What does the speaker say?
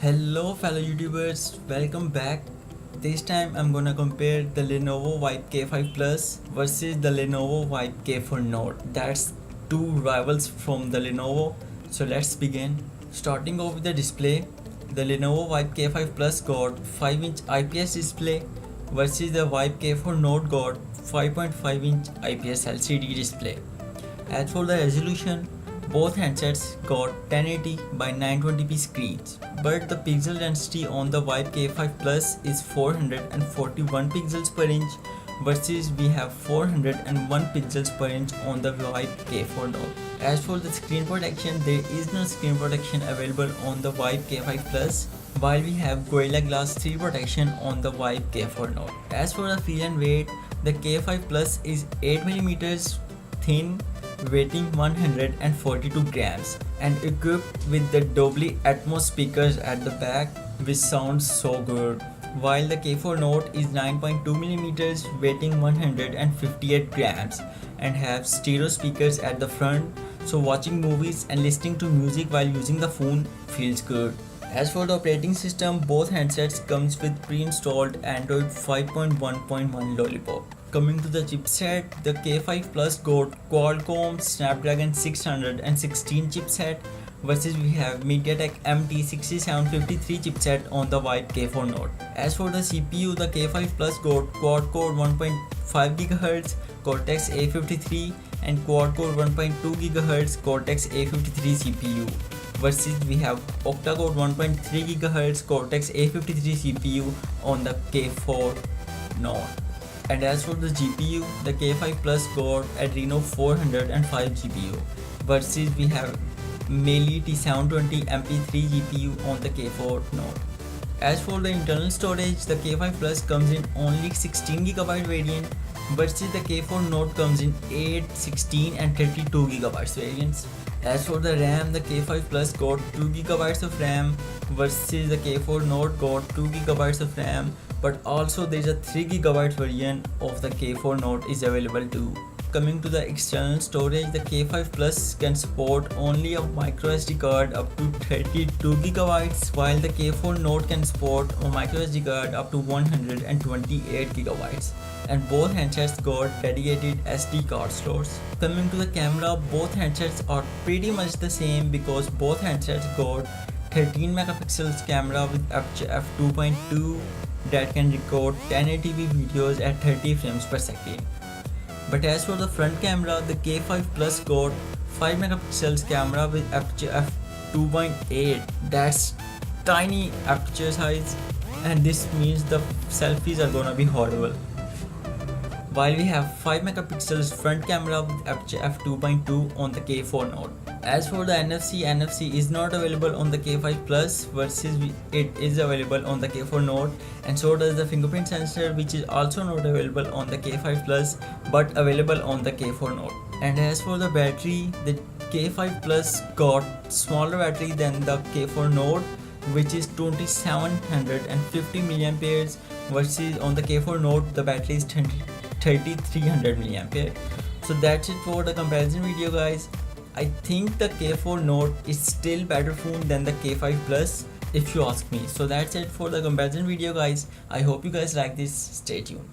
Hello fellow YouTubers, welcome back. This time I'm gonna compare the Lenovo Vibe K5 Plus versus the Lenovo Vibe K4 Note. That's two rivals from the Lenovo. So let's begin. Starting off with the display, the Lenovo Vibe K5 Plus got 5-inch IPS display versus the Vibe K4 Note got 5.5-inch IPS LCD display. As for the resolution, both handsets got 1080 by 920p screens, but the pixel density on the Vibe K5 Plus is 441 pixels per inch versus we have 401 pixels per inch on the Vibe K4 Note. As for the screen protection, there is no screen protection available on the Vibe K5 Plus, while we have Gorilla Glass 3 protection on the Vibe K4 Note. As for the feel and weight, the K5 Plus is 8mm thin, weighing 142 grams and equipped with the Dolby Atmos speakers at the back, which sounds so good, while the K4 Note is 9.2mm, weighing 158 grams and have stereo speakers at the front, so watching movies and listening to music while using the phone feels good. As for the operating system, both handsets comes with pre-installed Android 5.1.1 Lollipop. Coming to the chipset, the K5 Plus got Qualcomm Snapdragon 616 chipset versus we have MediaTek MT6753 chipset on the Vibe K4 Note. As for the CPU, the K5 Plus got quad-core 1.5 GHz Cortex A53 and quad-core 1.2 GHz Cortex A53 CPU versus we have octa-core 1.3 GHz Cortex A53 CPU on the K4 Note. And as for the GPU, the K5 Plus got Adreno 405 GPU versus we have Meili T720 MP3 GPU on the K4 Note. As for the internal storage, the K5 Plus comes in only 16GB variant versus the K4 Note comes in 8, 16 and 32GB variants. As for the RAM, the K5 Plus got 2GB of RAM versus the K4 Note got 2GB of RAM, but also there is a 3GB variant of the K4 Note is available too. Coming to the external storage, the K5 Plus can support only a microSD card up to 32GB, while the K4 Note can support a microSD card up to 128GB. And both handsets got dedicated SD card slots. Coming to the camera, both handsets are pretty much the same because both handsets got 13 megapixels camera with aperture f2.2 that can record 1080p videos at 30 frames per second. But as for the front camera, the K5 Plus got 5 megapixels camera with aperture f2.8. That's tiny aperture size, and this means the selfies are gonna be horrible. While we have 5 megapixels front camera with aperture f2.2 on the K4 Note. As for the NFC is not available on the K5 Plus versus it is available on the K4 Note, and so does the fingerprint sensor, which is also not available on the K5 Plus but available on the K4 Note. And as for the battery, the K5 Plus got smaller battery than the K4 Note, which is 2750 mAh versus on the K4 Note the battery is 3300 mAh. So that's it for the comparison video, guys. I think the K4 Note is still better phone than the K5 Plus if you ask me. So that's it for the comparison video, guys. I hope you guys like this. Stay tuned.